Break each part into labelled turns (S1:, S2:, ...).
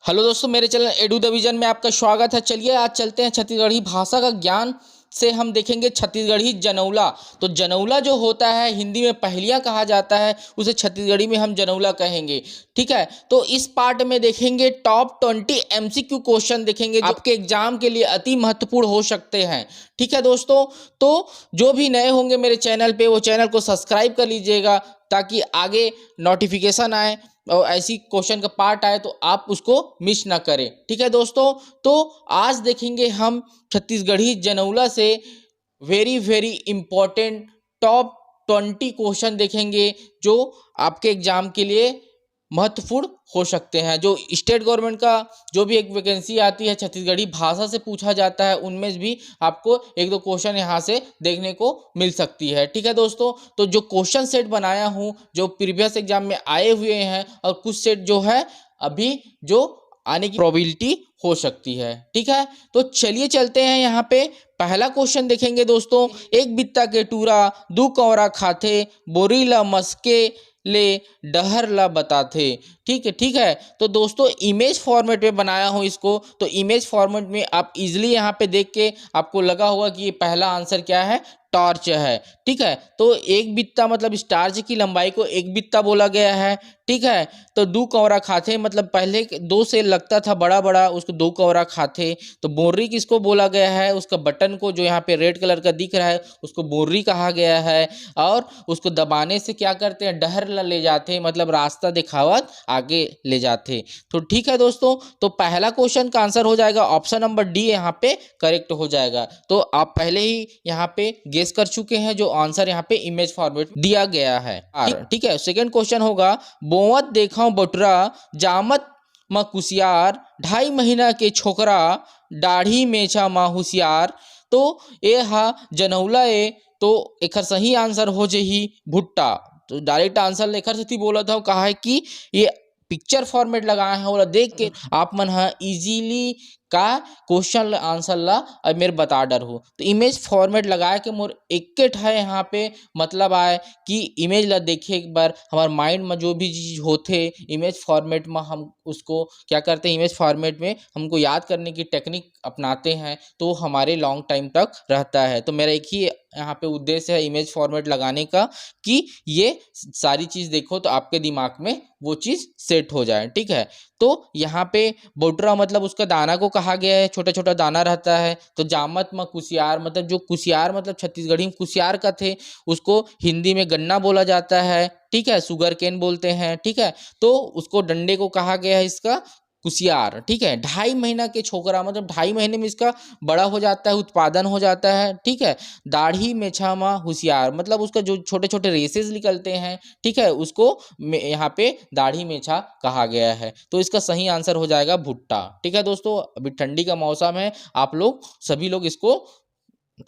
S1: Hello दोस्तों, मेरे channel edu the vision में आपका स्वागत है। चलिए आज चलते हैं छत्तीसगढ़ी भाषा का ज्ञान से हम देखेंगे छत्तीसगढ़ी जनौला। तो जनौला जो होता है हिंदी में पहेलियाँ कहा जाता है, उसे छत्तीसगढ़ी में हम जनौला कहेंगे। ठीक है, तो इस पार्ट में देखेंगे टॉप 20 एमसीक्यू क्वेश्चन देखेंगे जो आपके एग्जाम के लिए अति महत्वपूर्ण हो सकते हैं। ठीक है दोस्तों, तो जो भी नए होंगे मेरे चैनल पे वो चैनल को सब्सक्राइब कर लीजिएगा ताकि आगे नोटिफिकेशन आए और ऐसी क्वेश्चन का पार्ट आए तो आप उसको मिस ना करें। ठीक है दोस्तों, तो आज देखेंगे हम छत्तीसगढ़ी जनौला से very very important top 20 question देखेंगे जो आपके एग्जाम के लिए महत्वपूर्ण हो सकते हैं। जो स्टेट गवर्नमेंट का जो भी एक वैकेंसी आती है छत्तीसगढ़ी भाषा से पूछा जाता है, उनमें भी आपको एक दो क्वेश्चन यहाँ से देखने को मिल सकती है। ठीक है दोस्तों, तो जो क्वेश्चन सेट बनाया हूँ जो प्रीवियस एग्जाम में आए हुए हैं और कुछ सेट जो है अभी जो आने की प्रोबेबिलिटी हो सकती है। ठीक है, तो चलिए चलते हैं यहाँ पे पहला क्वेश्चन देखेंगे दोस्तों। एक बित्ता के टूरा दू कौरा खाथे, बोरी ला मस्के ले डहर ला बताथे। ठीक है, तो दोस्तों इमेज फॉर्मेट में बनाया हूँ इसको। तो इमेज फॉर्मेट में आप इजीली यहाँ पे देख के आपको लगा होगा कि ये पहला आंसर क्या है, टॉर्च है। ठीक है, तो एक बित्ता मतलब इस टार्च की लंबाई को एक बित्ता बोला गया है। ठीक है, तो दो कौरा खाथे मतलब पहले दो से लगता था बड़ा बड़ा, उसको दो कौरा खाथे। तो बोर्री किसको बोला गया है, उसका बटन को जो यहाँ पे रेड कलर का दिख रहा है उसको बोर्री कहा गया है। और उसको दबाने से क्या करते हैं, डहर ले जाते, मतलब रास्ता दिखावत आगे ले जाते। तो ठीक है दोस्तों, तो पहला क्वेश्चन का आंसर हो जाएगा ऑप्शन नंबर डी, यहाँ पे करेक्ट हो जाएगा। तो आप पहले ही यहाँ पे गेस कर चुके हैं जो आंसर यहाँ पे इमेज फॉर्मेट दिया गया है। ठीक है, सेकंड क्वेश्चन होगा बोवत देखा बटुरा जामत म कुसियार, 2.5 महीना के छोकरा दाढ़ी मेछा मा होशियार। तो ये हा जनौला ए, तो एकर सही आंसर हो जाही भुट्टा। तो डायरेक्ट आंसर लेकर से बोला था, कहा है कि ये पिक्चर फॉर्मेट लगाए हैं, बोला देख के आप मन हा इजीली का क्वेश्चन आंसर ला अब मेरे बता डर हो। तो इमेज फॉर्मेट लगाए के मोर एक है यहाँ पे मतलब आए कि इमेज ला देखे एक बार हमारे माइंड में जो भी चीज होते इमेज फॉर्मेट में हम उसको क्या करते हैं, इमेज फॉर्मेट में हमको याद करने की टेक्निक अपनाते हैं तो हमारे लॉन्ग टाइम तक रहता है। तो मेरा एक ही यहाँ पे उद्देश्य है इमेज फॉर्मेट लगाने का कि ये सारी चीज देखो तो आपके दिमाग में वो चीज सेट हो जाए। ठीक है, तो यहाँ पे बोटरा मतलब उसका दाना को कहा गया है, छोटा छोटा दाना रहता है। तो जामत में कुसियार मतलब जो कुसियार मतलब छत्तीसगढ़ी में कुसियार का थे, उसको हिंदी में गन्ना बोला जाता है। ठीक है, शुगर केन बोलते हैं। ठीक है, तो उसको डंडे को कहा गया है इसका कुसियार। ठीक है, 2.5 महीना के छोकरा मतलब 2.5 महीने में इसका बड़ा हो जाता है, उत्पादन हो जाता है। ठीक है, दाढ़ी मेछामा होशियार मतलब उसका जो छोटे छोटे रेसेस निकलते हैं, ठीक है, उसको यहाँ पे दाढ़ी मेछा कहा गया है। तो इसका सही आंसर हो जाएगा भुट्टा। ठीक है दोस्तों, अभी ठंडी का मौसम है, आप लोग सभी लोग इसको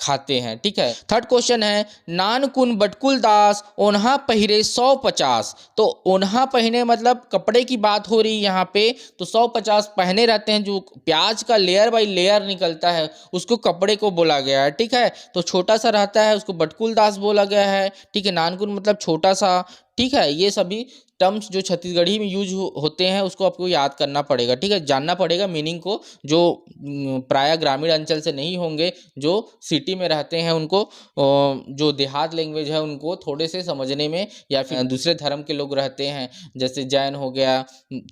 S1: खाते हैं। ठीक है, थर्ड क्वेश्चन है नान कुन बटकुल दास ओन्हा पहिरे 150। तो ओन्हा पहने मतलब कपड़े की बात हो रही है यहाँ पे। तो 150 पहने रहते हैं, जो प्याज का लेयर बाई लेयर निकलता है उसको कपड़े को बोला गया है। ठीक है, तो छोटा सा रहता है उसको बटकुल दास बोला गया है। ठीक है, नानकुन मतलब छोटा सा। ठीक है, ये सभी टर्म्स जो छत्तीसगढ़ी में यूज होते हैं उसको आपको याद करना पड़ेगा। ठीक है, जानना पड़ेगा मीनिंग को, जो प्राय ग्रामीण अंचल से नहीं होंगे, जो सिटी में रहते हैं उनको जो देहात लैंग्वेज है उनको थोड़े से समझने में, या फिर दूसरे धर्म के लोग रहते हैं जैसे जैन हो गया,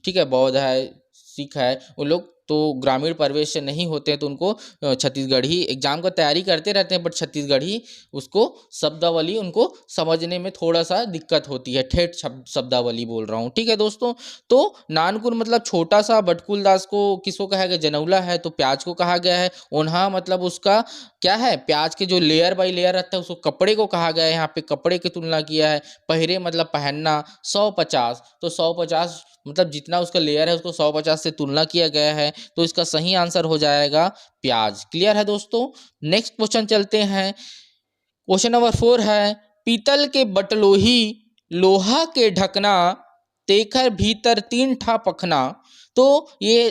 S1: ठीक है, बौद्ध है, सिख है, उन लोग तो ग्रामीण परिवेश से नहीं होते हैं तो उनको छत्तीसगढ़ी एग्जाम का तैयारी करते रहते हैं, बट छत्तीसगढ़ी उसको शब्दावली उनको समझने में थोड़ा सा दिक्कत होती है, ठेठ शब्दावली बोल रहा हूँ। ठीक है दोस्तों, तो नानकुन मतलब छोटा सा, बटकुल दास को किसको कहा गया, जनौला है तो प्याज को कहा गया है। ओन्हा मतलब उसका क्या है, प्याज के जो लेयर बाई लेयर रहता है उसको कपड़े को कहा गया है, यहाँ पे कपड़े की तुलना किया है। पहिरे मतलब पहनना। 150 तो 150 मतलब जितना उसका लेयर है उसको 150 से तुलना किया गया है। तो इसका सही आंसर हो जाएगा प्याज। क्लियर है दोस्तों, नेक्स्ट क्वेश्चन चलते हैं। क्वेश्चन नंबर 4 है पीतल के बटलोही लोहा के ढकना तेखर भीतर 3 ठा पखना। तो ये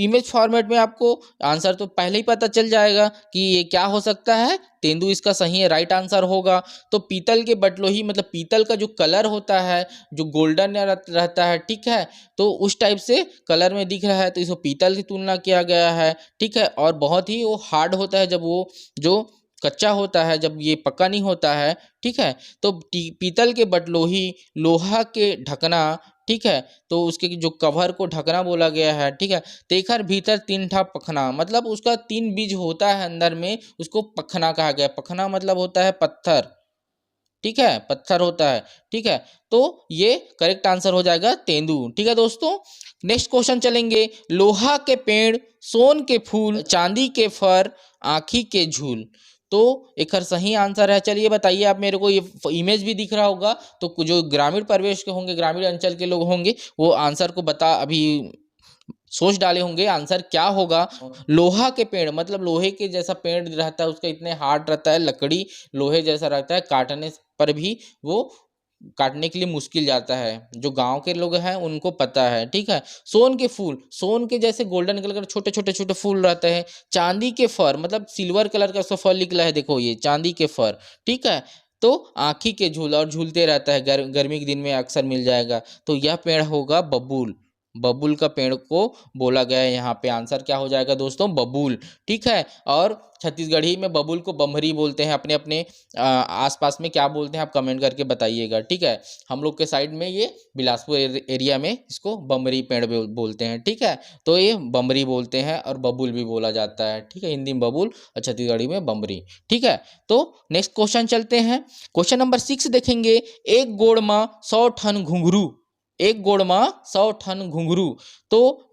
S1: इमेज फॉर्मेट में आपको आंसर तो पहले ही पता चल जाएगा कि ये क्या हो सकता है, तेंदु इसका सही है, राइट आंसर होगा। तो पीतल के बटलोही मतलब पीतल का जो कलर होता है जो गोल्डन रहता है, ठीक है, तो उस टाइप से कलर में दिख रहा है तो इसको पीतल की तुलना किया गया है, ठीक है। और बहुत ही वो हार्ड होता है जब वो जो कच्चा होता है, जब ये पक्का नहीं होता है, ठीक है। तो पीतल के बटलोही, लोहा के ढकना, ठीक है, तो उसके जो कवर को ढकना बोला गया है, ठीक है। तेखर भीतर तीन ठा पखना मतलब उसका 3 बीज होता है अंदर में, उसको पखना कहा गया। पखना मतलब होता है पत्थर, ठीक है, पत्थर होता है, ठीक है। तो ये करेक्ट आंसर हो जाएगा तेंदु, ठीक है दोस्तों। नेक्स्ट क्वेश्चन चलेंगे। लोहा के पेड़, सोन के फूल, चांदी के फर, आँखी के झूल। तो एक सही आंसर है। चलिए बताइए आप मेरे को, ये इमेज भी दिख रहा होगा तो जो ग्रामीण परिवेश के होंगे, ग्रामीण अंचल के लोग होंगे, वो आंसर को अभी सोच डाले होंगे आंसर क्या होगा। लोहा के पेड़ मतलब लोहे के जैसा पेड़ रहता है, उसका इतने हार्ड रहता है, लकड़ी लोहे जैसा रहता है, काटने पर भी वो काटने के लिए मुश्किल जाता है। जो गांव के लोग हैं उनको पता है, ठीक है। सोन के फूल, सोन के जैसे गोल्डन कलर के छोटे छोटे छोटे फूल रहते हैं। चांदी के फर मतलब सिल्वर कलर का उसका फर निकला है, देखो ये चांदी के फर, ठीक है। तो आँखी के झूल और झूलते रहता है, गर्मी के दिन में अक्सर मिल जाएगा। तो यह पेड़ होगा बबूल, बबूल का पेड़ को बोला गया है। यहाँ पे आंसर क्या हो जाएगा दोस्तों, बबूल, ठीक है। और छत्तीसगढ़ी में बबूल को बम्हरी बोलते हैं। अपने अपने आसपास में क्या बोलते हैं आप कमेंट करके बताइएगा, ठीक है। हम लोग के साइड में ये बिलासपुर एरिया में इसको बम्हरी पेड़ बोलते हैं, ठीक है। तो ये बम्हरी बोलते हैं और बबूल भी बोला जाता है, ठीक है। हिंदी में बबूल और छत्तीसगढ़ी में बम्हरी, ठीक है। तो नेक्स्ट क्वेश्चन चलते हैं। क्वेश्चन नंबर 6 देखेंगे। एक गोड़ में 100 टन घुंघरू, एक गोड़ में 100 टन घुंघरू। तो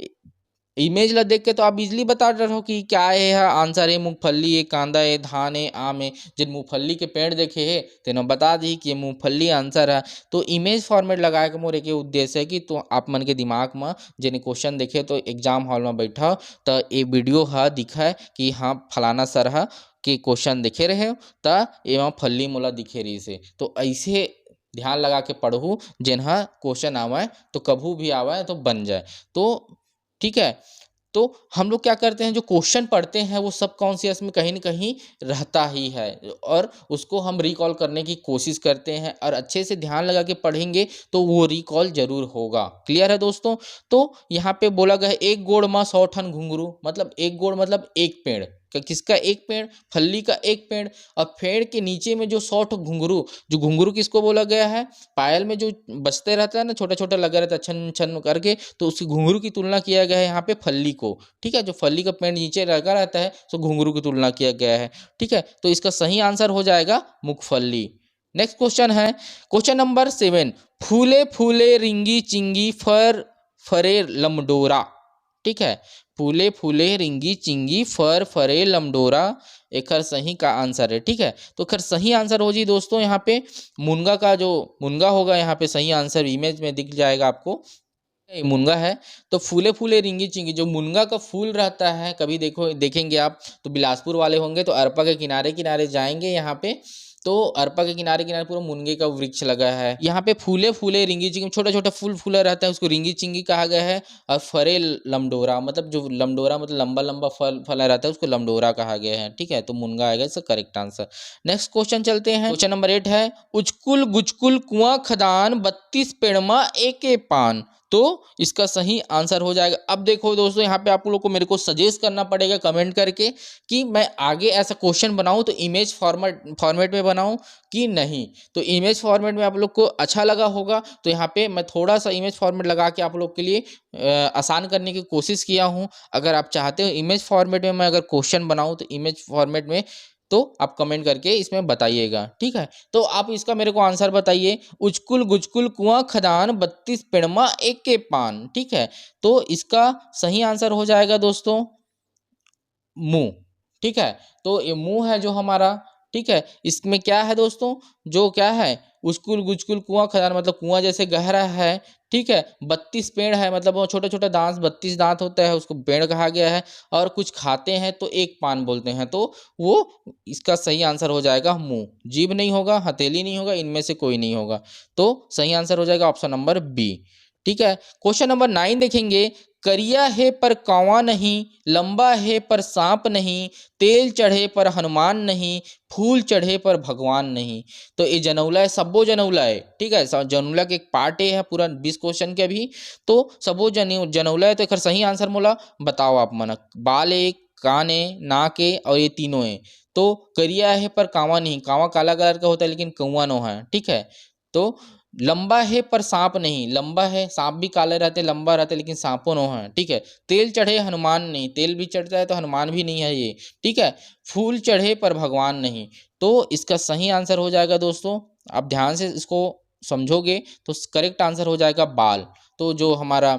S1: इमेज ला देख के तो आप इजली बता रहे हो कि क्या है आंसर है। मूंगफली है, कांदा है, धान है, आम है। जिन मूंगफली के पेड़ देखे है तेना बता दी कि ये मूंगफली आंसर है। तो इमेज फॉर्मेट लगाए के मोर एक उद्देश्य है कि तो आप मन के दिमाग में जिन क्वेश्चन देखे तो एग्जाम हॉल में बैठा तो ये वीडियो हा दिखा है कि हाँ फलाना सर हा के क्वेश्चन देखे रहे तो एवं फल्ली मोला दिखे रही से। तो ऐसे ध्यान लगा के पढ़ू जिन्हा क्वेश्चन आवे तो कभू भी आवे तो बन जाए। तो ठीक है। तो हम लोग क्या करते हैं, जो क्वेश्चन पढ़ते हैं वो सब कॉन्शियस में कहीं ना कहीं रहता ही है और उसको हम रिकॉल करने की कोशिश करते हैं और अच्छे से ध्यान लगा के पढ़ेंगे तो वो रिकॉल जरूर होगा। क्लियर है दोस्तों। तो यहाँ पे बोला गया है एक गोड़ में 100 टन घुंघरू मतलब एक गोड़ मतलब एक पेड़, किसका एक पेड़, फल्ली का एक पेड़। और पेड़ के नीचे में जो 100 घुंघरू, जो घुंघरू किसको बोला गया है, पायल में जो बजते रहता है ना, छोटा छोटा लगा रहता है छन छन करके, तो उसकी घुंघरू की तुलना किया गया है यहाँ पे फल्ली को, ठीक है। जो फल्ली का पेड़ नीचे लगा रहता है तो घुंघरू की तुलना किया गया है, ठीक है। तो इसका सही आंसर हो जाएगा मूंगफली। नेक्स्ट क्वेश्चन है क्वेश्चन नंबर 7। फूले फूले रिंगी चिंगी फर फरे लमडोरा, ठीक है। फूले फूले रिंगी चिंगी फर फरे लमडोरा एक सही का आंसर है, ठीक है। तो खैर सही आंसर हो जी दोस्तों यहाँ पे मुनगा का जो मुनगा होगा यहाँ पे सही आंसर इमेज में दिख जाएगा आपको, मुनगा है। तो फूले फूले रिंगी चिंगी जो मुनगा का फूल रहता है, कभी देखो देखेंगे आप तो बिलासपुर वाले होंगे तो अरपा के किनारे किनारे जाएंगे यहाँ पे, तो अरपा के किनारे किनारे पूरा मुनगे का वृक्ष लगा है। यहाँ पे फूले फूले रिंगी चिंगी छोटा छोटा फूल फूला रहता है, उसको रिंगी चिंगी कहा गया है। और फरे लमडोरा मतलब जो लमडोरा मतलब लंबा लंबा फल फला रहता है उसको लमडोरा कहा गया है, ठीक है। तो मुनगा आएगा इसका करेक्ट आंसर। नेक्स्ट क्वेश्चन चलते हैं। क्वेश्चन नंबर 8 है उचकुल गुचकुल कुआं खदान 32 पेड़मा एके पान। तो इसका सही आंसर हो जाएगा। अब देखो दोस्तों यहाँ पे आप लोग को मेरे को सजेस्ट करना पड़ेगा कमेंट करके कि मैं आगे ऐसा क्वेश्चन बनाऊं तो इमेज फॉर्मेट में बनाऊं कि नहीं। तो इमेज फॉर्मेट में आप लोग को अच्छा लगा होगा तो यहाँ पे मैं थोड़ा सा इमेज फॉर्मेट लगा के आप लोग के लिए आसान करने की कोशिश किया हूँ। अगर आप चाहते हो इमेज फॉर्मेट में मैं अगर क्वेश्चन बनाऊँ तो इमेज फॉर्मेट में तो आप कमेंट करके इसमें बताइएगा, ठीक है। तो आप इसका मेरे को आंसर बताइए। उचकुल गुचकुल कुआं खदान 32 पेड़मा एक के पान, ठीक है। तो इसका सही आंसर हो जाएगा दोस्तों मुंह, ठीक है। तो ये मुंह है जो हमारा, ठीक है। इसमें क्या है दोस्तों, जो क्या है उस्कुल गुचकुल कुआं खदान मतलब कुआं जैसे गहरा है, ठीक है। 32 पेड़ है मतलब वो छोटा छोटा दांत 32 दांत होता है उसको पेड़ कहा गया है। और कुछ खाते हैं तो एक पान बोलते हैं, तो वो इसका सही आंसर हो जाएगा मुंह। जीभ नहीं होगा, हथेली नहीं होगा, इनमें से कोई नहीं होगा। तो सही आंसर हो जाएगा ऑप्शन नंबर बी, ठीक है। क्वेश्चन नंबर 9 देखेंगे। करिया है पर कांवा नहीं, लंबा है पर सांप नहीं, तेल चढ़े पर हनुमान नहीं, फूल चढ़े पर भगवान नहीं। तो ये जनौला है, सब्बो जनौला है, ठीक है। जनौला के एक पार्ट है पूरा 20 क्वेश्चन के अभी। तो सबो जनौला है, तो एक सही आंसर मोला बताओ आप मन। बाल है, कान है, नाक है और ये तीनों है। तो करिया है पर कांवा नहीं, कांवा काला कलर का होता है लेकिन कौवा नो है, ठीक है। तो लंबा है पर सांप नहीं, लंबा है, सांप भी काले रहते, लंबा रहते लेकिन सांपों नो है, ठीक है। तेल चढ़े हनुमान नहीं, तेल भी चढ़ता है तो हनुमान भी नहीं है ये, ठीक है। फूल चढ़े पर भगवान नहीं। तो इसका सही आंसर हो जाएगा दोस्तों, आप ध्यान से इसको समझोगे तो करेक्ट आंसर हो जाएगा बाल। तो जो हमारा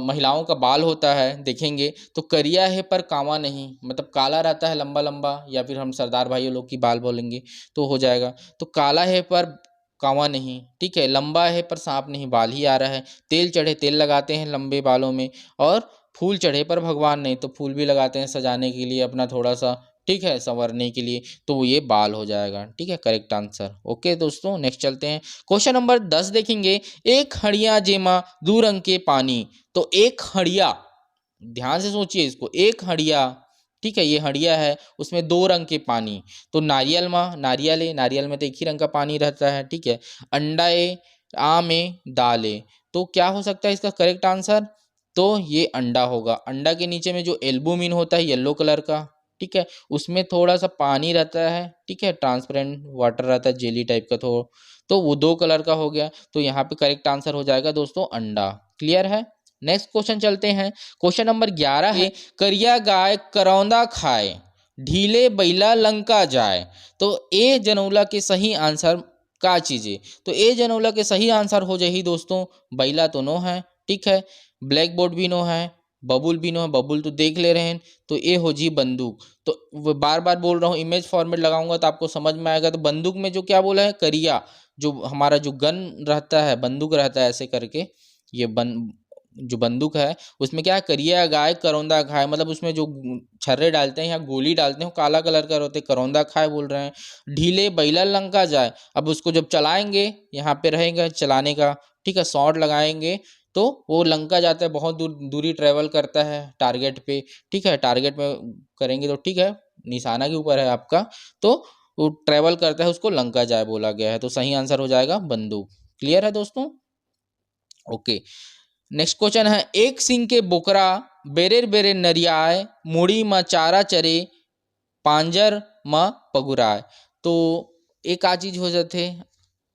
S1: महिलाओं का बाल होता है देखेंगे तो करिया है पर कांवा नहीं, मतलब काला रहता है लंबा लंबा, या फिर हम सरदार भाइयों लोग की बाल बोलेंगे तो हो जाएगा। तो काला है पर कांवा नहीं, ठीक है। लंबा है पर सांप नहीं, बाल ही आ रहा है। तेल चढ़े, तेल लगाते हैं लंबे बालों में। और फूल चढ़े पर भगवान नहीं, तो फूल भी लगाते हैं सजाने के लिए अपना थोड़ा सा, ठीक है, संवरने के लिए। तो ये बाल हो जाएगा, ठीक है, करेक्ट आंसर। ओके दोस्तों, नेक्स्ट चलते हैं। क्वेश्चन नंबर 10 देखेंगे। एक हड़िया जेमा दू रंग के पानी। तो एक हड़िया, ध्यान से सोचिए इसको, एक हड़िया, ठीक है, ये हड़िया है, उसमें 2 रंग के पानी। तो नारियल में, नारियल है, नारियल में तो एक ही रंग का पानी रहता है, ठीक है। अंडा है, आम है, दाल है। तो क्या हो सकता है इसका करेक्ट आंसर? तो ये अंडा होगा। अंडा के नीचे में जो एल्बुमिन होता है येलो कलर का, ठीक है, उसमें थोड़ा सा पानी रहता है, ठीक है, ट्रांसपेरेंट वाटर रहता है, जेली टाइप का। तो वो 2 कलर का हो गया। तो यहाँ पे करेक्ट आंसर हो जाएगा दोस्तों अंडा। क्लियर है? नेक्स्ट क्वेश्चन चलते हैं। क्वेश्चन नंबर 11 है, करिया गाय करौंदा खाए, ढीले बैला लंका जाए। तो ए जनौला के सही आंसर का चीज़ें? तो ए जनौला के सही आंसर हो जाही दोस्तों, बैला तो नो है, ठीक है, ब्लैक बोर्ड भी नो है, बबुल भी नो है, बबुल तो देख ले रहे हैं। तो ए हो जी बंदूक। तो बार बार बोल रहा हूँ, इमेज फॉर्मेट लगाऊंगा तो आपको समझ में आएगा। तो बंदूक में जो क्या बोला है, करिया, जो हमारा जो गन रहता है, बंदूक रहता है ऐसे करके, ये जो बंदूक है उसमें क्या है, करिया गाय करौंदा खाए, मतलब उसमें जो छर्रे डालते हैं या गोली डालते हैं वो काला कलर का रहते, करौंदा खाए बोल रहे हैं। ढीले बैला लंका जाए, अब उसको जब चलाएंगे, यहाँ पे रहेगा चलाने का, ठीक है, शॉट लगाएंगे तो वो लंका जाता है, बहुत दूरी ट्रेवल करता है टारगेट पे, ठीक है। टारगेट में करेंगे तो ठीक है, निशाना के ऊपर है आपका, तो वो ट्रेवल करता है, उसको लंका जाए बोला गया है। तो सही आंसर हो जाएगा बंदूक। क्लियर है दोस्तों? ओके, नेक्स्ट क्वेश्चन है, एक सिंह के बोकरा बेरेर बेरे नरियाय, मुड़ी म चारा चरे, पांजर म पगुराय। तो एक आ चीज हो जाते,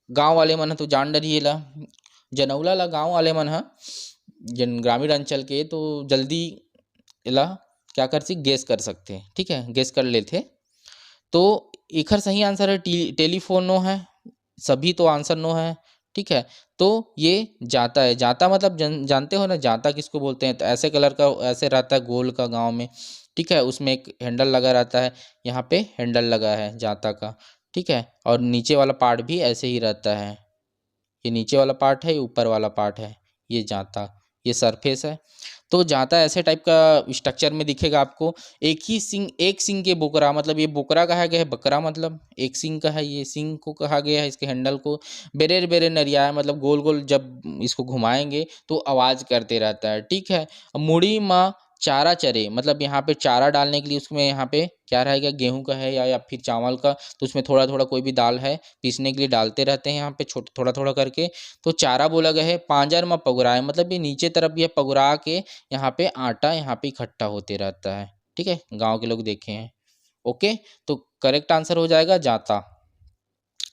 S1: गांव वाले मन ह तो जान डरिए ला, जनौला ला गांव वाले मन ह, जन ग्रामीण अंचल के, तो जल्दी इला क्या कर सी गेस कर सकते हैं, ठीक है, गेस कर लेते। तो एकर सही आंसर है टेलीफोन नो है, सभी तो आंसर नो है, ठीक है। तो ये जाता है, जाता मतलब जानते हो ना जाता किसको बोलते हैं? तो ऐसे कलर का, ऐसे रहता है गोल का गांव में, ठीक है, उसमें एक हैंडल लगा रहता है, यहाँ पे हैंडल लगा है जाता का, ठीक है। और नीचे वाला पार्ट भी ऐसे ही रहता है, ये नीचे वाला पार्ट है, ये ऊपर वाला पार्ट है, ये जाता, ये सरफेस है। तो जाता ऐसे टाइप का स्ट्रक्चर में दिखेगा आपको। एक ही सिंग, एक सिंग के बोकरा, मतलब ये बोकरा कहा गया है, बकरा मतलब एक सिंग का है, ये सिंग को कहा गया है, इसके हैंडल को। बेरेर बेरे नरिया, मतलब गोल गोल जब इसको घुमाएंगे तो आवाज करते रहता है, ठीक है। मुड़ी माँ चारा चरे, मतलब यहाँ पे चारा डालने के लिए उसमें यहाँ पे क्या रहेगा, गेहूं का है या फिर चावल का, तो उसमें थोड़ा थोड़ा कोई भी दाल है पीसने के लिए डालते रहते हैं यहाँ पे, थोड़ा थोड़ा करके। तो चारा बोला गया है। पांजर में पगुराए, मतलब ये नीचे तरफ ये पगुरा के यहाँ पे आटा यहाँ पे इकट्ठा होते रहता है, ठीक है, गांव के लोग देखे हैं। ओके, तो करेक्ट आंसर हो जाएगा जाता।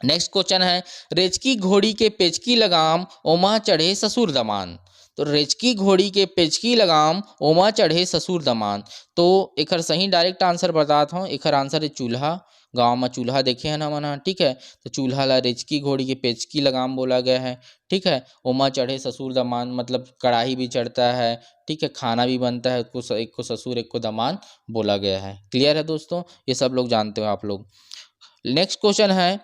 S1: नेक्स्ट क्वेश्चन है, रेचकी घोड़ी के पेचकी लगाम, ओमा चढ़े ससुर दमान। तो रेचकी घोड़ी के पेचकी लगाम, ओमा चढ़े ससुर दमान। तो एकर सही डायरेक्ट आंसर बताता हूँ, एकर आंसर है चूल्हा। गांव में चूल्हा देखे हैं ना मना, ठीक है। तो चूल्हा ला रेचकी घोड़ी के पेचकी लगाम बोला गया है, ठीक है। ओमा चढ़े ससुर दमान, मतलब कढ़ाई भी चढ़ता है, ठीक है, खाना भी बनता है, एक को ससुर एक को दमान बोला गया है। क्लियर है दोस्तों? ये सब लोग जानते हो आप लोग। नेक्स्ट क्वेश्चन है,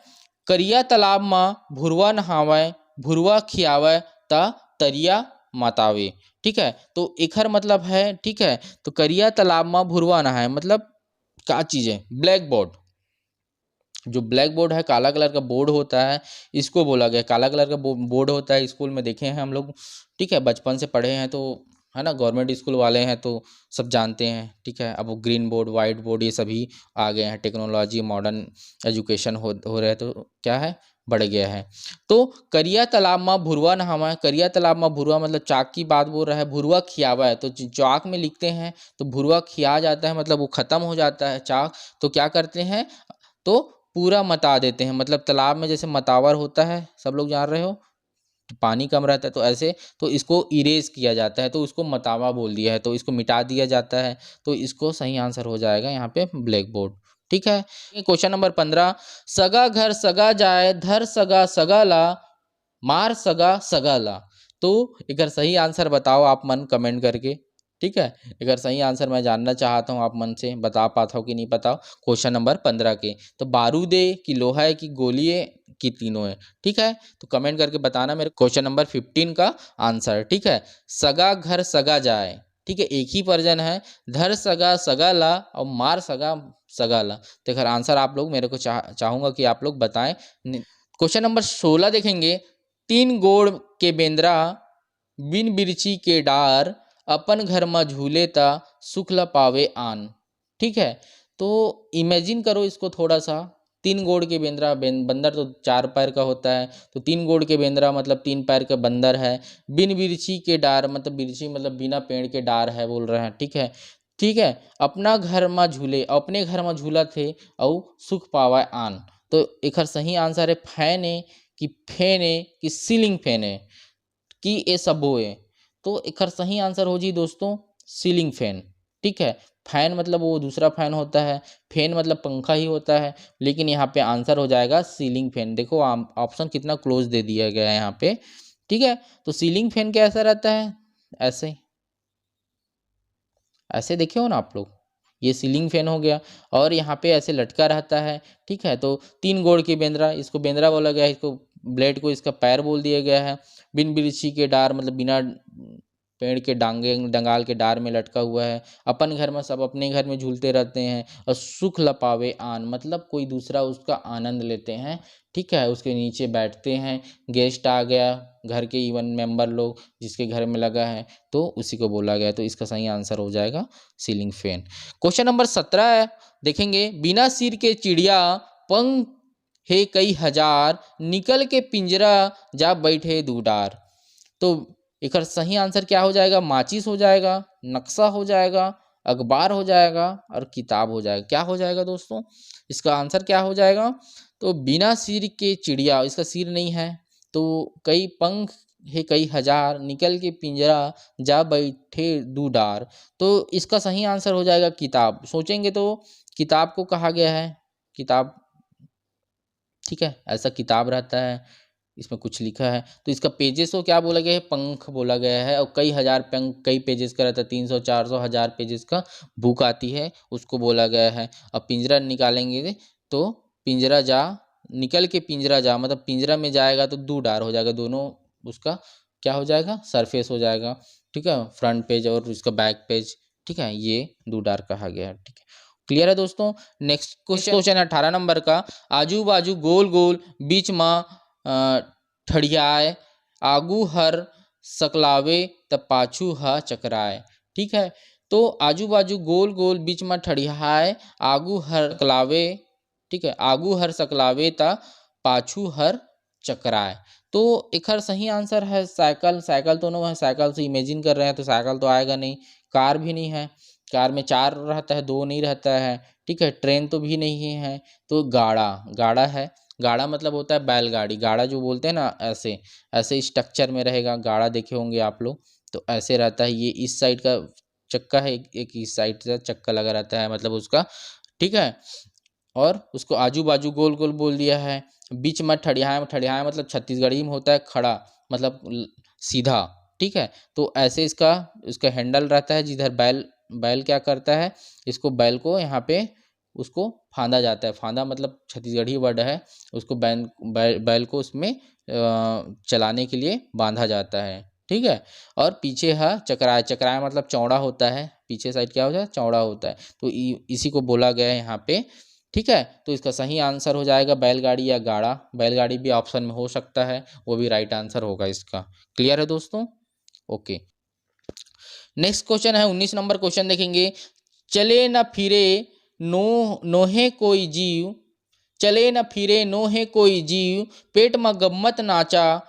S1: करिया तालाब में भुरवा नहावय, भुरवा खियावय ता तरिया मतावे। ठीक है, तो एकर मतलब है, ठीक है, तो करिया तालाब में भुरवा नहाए मतलब क्या चीज़ है? Black board. जो ब्लैक बोर्ड है, काला कलर का बोर्ड होता है, इसको बोला गया। काला कलर का बोर्ड होता है, स्कूल में देखे हैं हम लोग, ठीक है, बचपन से पढ़े हैं तो है ना। गवर्नमेंट स्कूल वाले हैं तो सब जानते हैं, ठीक है। अब वो ग्रीन बोर्ड, वाइट बोर्ड, ये सभी आ गए हैं, टेक्नोलॉजी, मॉडर्न एजुकेशन हो रहा है, तो क्या है, बढ़ गया है। तो करिया तालाब में भुरवा नहावा है, करिया तालाब में भुरवा मतलब चाक की बात बोल रहा है, भुरवा खियावा है, तो चाक में लिखते हैं तो भुरवा खिया जाता है, मतलब वो खत्म हो जाता है चाक, तो क्या करते हैं, तो पूरा मता देते हैं। मतलब तालाब में जैसे मतावर होता है, सब लोग जान रहे हो, पानी कम रहता है, तो ऐसे तो इसको इरेज किया जाता है, तो उसको मतावा बोल दिया है, तो इसको मिटा दिया जाता है। तो इसको सही आंसर हो जाएगा यहाँ पे ब्लैक बोर्ड, ठीक है। क्वेश्चन नंबर 15, सगा घर सगा जाए, धर सगा सगा ला, मार सगा सगा ला। तो एक सही आंसर बताओ आप मन कमेंट करके, ठीक है। अगर सही आंसर मैं जानना चाहता हूँ आप मन से, बता पाता हो कि नहीं बताओ। क्वेश्चन नंबर 15 के, तो बारूद है कि लोहा है कि गोली है कि तीनों है, ठीक है। तो कमेंट करके बताना मेरे क्वेश्चन नंबर 15 का आंसर, ठीक है। सगा घर सगा जाए, ठीक है, एक ही वर्जन है, धर सगा सगा ला और मार सगा सगा ला। तो अगर आंसर आप लोग मेरे को चाहूंगा कि आप लोग बताएं। क्वेश्चन नंबर 16 देखेंगे, तीन गोड़ के बेंद्रा, बिन बिरची के डार, अपन घर में झूले ता सुख ल पावे आन, ठीक है। तो इमेजिन करो इसको थोड़ा सा, तीन गोड़ के बेंद्रा, बंदर तो चार पैर का होता है, तो तीन गोड़ के बेंद्रा मतलब तीन पैर का बंदर है, बिन बिरछी के डार मतलब बिरछी मतलब बिना पेड़ के डार है बोल रहे हैं, ठीक है, ठीक है। अपना घर में झूले, अपने घर में झूला थे और सुख पावा आन। तो एक सही आंसर है फैन है कि फैन है कि सीलिंग फैन है कि ये सब है। तो एक सही आंसर हो जी दोस्तों सीलिंग फैन, ठीक है। फैन मतलब वो दूसरा फैन होता है, फैन मतलब पंखा ही होता है, लेकिन यहाँ पे आंसर हो जाएगा सीलिंग फैन। देखो ऑप्शन कितना क्लोज दे दिया गया है यहाँ पे, ठीक है। तो सीलिंग फैन कैसा रहता है, ऐसे ऐसे देखे हो ना आप लोग, ये सीलिंग फैन हो गया, और यहाँ पे ऐसे लटका रहता है, ठीक है। तो तीन गोड़ की बेंद्रा, इसको बेंद्रा बोला गया है, इसको ब्लेड को इसका पैर बोल दिया गया है। बिन बिरछी के डार मतलब बिना पेड़ के डांगे डंगाल के डार में लटका हुआ है। अपन घर में सब अपने घर में झूलते रहते हैं, और सुख लपावे आन मतलब कोई दूसरा उसका आनंद लेते हैं, ठीक है, उसके नीचे बैठते हैं। गेस्ट आ गया, घर के इवन मेंबर लोग जिसके घर में लगा है, तो उसी को बोला गया। तो इसका सही आंसर हो जाएगा सीलिंग फैन। क्वेश्चन नंबर 17 है, देखेंगे, बिना सिर के चिड़िया, पंख है कई हजार, निकल के पिंजरा जा बैठे दूडार। तो एक सही आंसर क्या हो जाएगा, माचिस हो जाएगा, नक्शा हो जाएगा, अखबार हो जाएगा और किताब हो जाएगा। क्या हो जाएगा दोस्तों, इसका आंसर क्या हो जाएगा, तो बिना सिर के चिड़िया, इसका सिर नहीं है, तो कई पंख है कई हजार, निकल के पिंजरा जा बैठे दूडार। तो इसका सही आंसर हो जाएगा किताब। सोचेंगे तो किताब को कहा गया है किताब, ठीक है, ऐसा किताब रहता है, इसमें कुछ लिखा है। तो इसका पेजेस को क्या बोला गया है, पंख बोला गया है। और कई हजार पंख कई पेजेस का रहता है, 300 400 हजार पेजेस का बुक आती है, उसको बोला गया है। अब पिंजरा निकालेंगे तो पिंजरा जा, निकल के पिंजरा जा मतलब पिंजरा में जाएगा तो दो डार हो जाएगा, दोनों उसका क्या हो जाएगा, सरफेस हो जाएगा, ठीक है, फ्रंट पेज और उसका बैक पेज, ठीक है, ये दो डार कहा गया है, ठीक है। क्लियर है दोस्तों। नेक्स्ट क्वेश्चन है 18 नंबर का, आजू बाजू गोल गोल बीच में ठड़ियाए, आगू हर सकलावे त पाछू ह चकराए, ठीक है। तो आजू बाजू गोल गोल बीच में ठड़ियाए, आगू हर सकलावे, ठीक है, आगू हर सकलावे त पाछू हर चकराए। तो एक हर सही आंसर है साइकिल। साइकिल तो नहीं है, साइकिल से इमेजिन कर रहे हैं तो साइकिल तो आएगा नहीं। कार भी नहीं है, कार में चार रहता है, दो नहीं रहता है, ठीक है। ट्रेन तो भी नहीं है, तो गाड़ा, गाड़ा है। गाड़ा मतलब होता है बैलगाड़ी, गाड़ा जो बोलते हैं ना, ऐसे ऐसे स्ट्रक्चर में रहेगा गाड़ा, देखे होंगे आप लोग, तो ऐसे रहता है। ये इस साइड का चक्का है, एक इस साइड से चक्का लगा रहता है मतलब उसका, ठीक है। और उसको आजू बाजू गोल गोल बोल दिया है। बीच में ठड़ियाए, ठड़ियाए मतलब छत्तीसगढ़ी में होता है खड़ा, मतलब सीधा, ठीक है। तो ऐसे इसका इसका हैंडल रहता है, जिधर बैल बैल क्या करता है, इसको बैल को यहाँ पे उसको फांदा जाता है। फांदा मतलब छत्तीसगढ़ी वर्ड है, उसको बैल को उसमें चलाने के लिए बांधा जाता है, ठीक है। और पीछे है चक्राय, चक्राय मतलब चौड़ा होता है, पीछे साइड क्या होता है, चौड़ा होता है। तो इसी को बोला गया है यहाँ पे, ठीक है। तो इसका सही आंसर हो जाएगा बैलगाड़ी या गाड़ा। बैलगाड़ी भी ऑप्शन में हो सकता है, वो भी राइट आंसर होगा इसका। क्लियर है दोस्तों, ओके। नेक्स्ट क्वेश्चन है 19 नंबर क्वेश्चन देखेंगे। चले न फिरे नोहे कोई जीव, चले न फिरे नोहे कोई जीव, पेट में गम्मत नाचा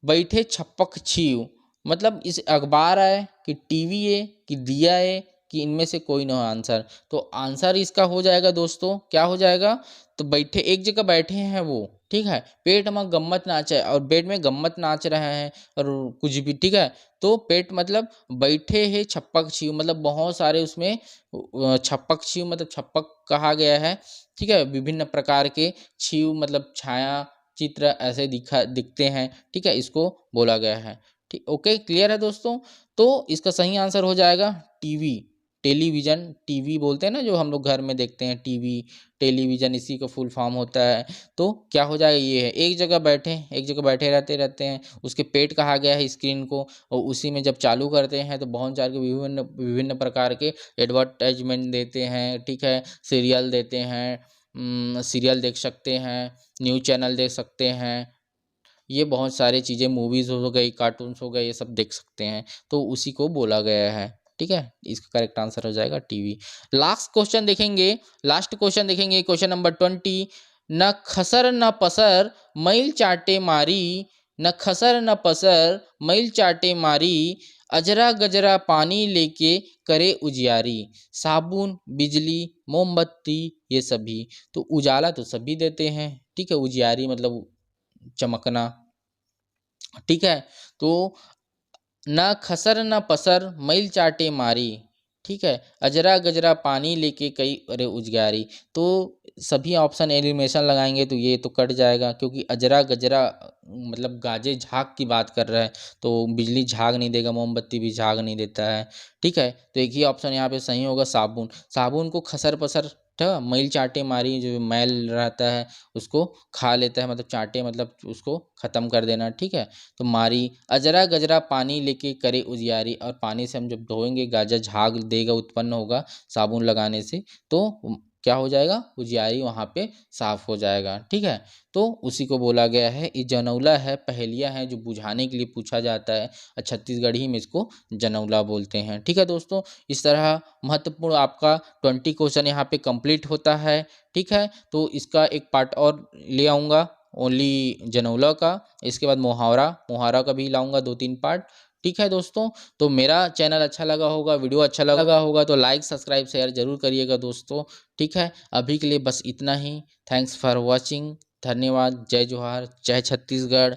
S1: बैठे छपक छीव। मतलब इस अखबार है कि टीवी है कि दिया है कि इनमें से कोई ना हो आंसर। तो आंसर इसका हो जाएगा दोस्तों, क्या हो जाएगा, तो बैठे एक जगह बैठे हैं वो, ठीक है, पेट में गम्मत नाच है और बेड में गम्मत नाच रहे हैं और कुछ भी, ठीक है। तो पेट मतलब बैठे हैं छप्पक छीव, मतलब बहुत सारे उसमें छप्पक छीव मतलब छप्पक कहा गया है, ठीक है। विभिन्न प्रकार के छीव मतलब छाया चित्र ऐसे दिखते हैं, ठीक है, इसको बोला गया है। ठीक, ओके, क्लियर है दोस्तों। तो इसका सही आंसर हो जाएगा टीवी, टेलीविजन, टीवी बोलते हैं ना जो हम लोग घर में देखते हैं, टीवी टेलीविजन इसी का फुल फॉर्म होता है। तो क्या हो जाएगा, ये है एक जगह बैठे रहते हैं, उसके पेट कहा गया है स्क्रीन को, और उसी में जब चालू करते हैं तो बहुत सारे विभिन्न विभिन्न प्रकार के एडवर्टाइजमेंट देते हैं, ठीक है, सीरियल देते हैं, सीरियल देख सकते हैं, न्यूज़ चैनल देख सकते हैं, ये बहुत सारे चीज़ें, मूवीज़ हो गई, कार्टून्स हो गए, ये सब देख सकते हैं। तो उसी को बोला गया है, ठीक है। इसका करेक्ट आंसर हो जाएगा टीवी। लास्ट क्वेश्चन देखेंगे क्वेश्चन नंबर 20। न खसर न पसर मैल चाटे मारी, न खसर न पसर मैल चाटे मारी, अजरा गजरा पानी लेके करे उजियारी, साबुन बिजली मोमबत्ती ये सभी। तो उजाला तो सभी देते हैं, ठीक है, उजियारी मतलब चमकना, ठीक है। तो ना खसर न पसर मैल चाटे मारी, ठीक है, अजरा गजरा पानी लेके कई अरे उजगारी। तो सभी ऑप्शन एलिमिनेशन लगाएंगे तो ये तो कट जाएगा, क्योंकि अजरा गजरा मतलब गाजे झाग की बात कर रहा है, तो बिजली झाग नहीं देगा, मोमबत्ती भी झाग नहीं देता है, ठीक है। तो एक ही ऑप्शन यहाँ पे सही होगा, साबुन। साबुन को खसर पसर, ठीक है, मैल चाटे मारी, जो मैल रहता है उसको खा लेता है, मतलब चाटे मतलब उसको खत्म कर देना, ठीक है। तो मारी, अजरा गजरा पानी लेके करे उजियारी, और पानी से हम जब धोएंगे गाजर झाग देगा, उत्पन्न होगा साबुन लगाने से, तो क्या हो जाएगा, उजियारी वहाँ पे साफ हो जाएगा, ठीक है। तो उसी को बोला गया है, ये जनौला है, पहेलियाँ हैं जो बुझाने के लिए पूछा जाता है, और छत्तीसगढ़ी में इसको जनौला बोलते हैं, ठीक है दोस्तों। इस तरह महत्वपूर्ण आपका 20 क्वेश्चन यहाँ पे कंप्लीट होता है, ठीक है। तो इसका एक पार्ट और ले आऊँगा ओनली जनौला का, इसके बाद मुहावरा का भी लाऊंगा 2-3 पार्ट, ठीक है दोस्तों। तो मेरा चैनल अच्छा लगा होगा, वीडियो अच्छा लगा होगा तो लाइक सब्सक्राइब शेयर जरूर करिएगा दोस्तों, ठीक है। अभी के लिए बस इतना ही। थैंक्स फॉर वॉचिंग, धन्यवाद, जय जोहार, जय छत्तीसगढ़।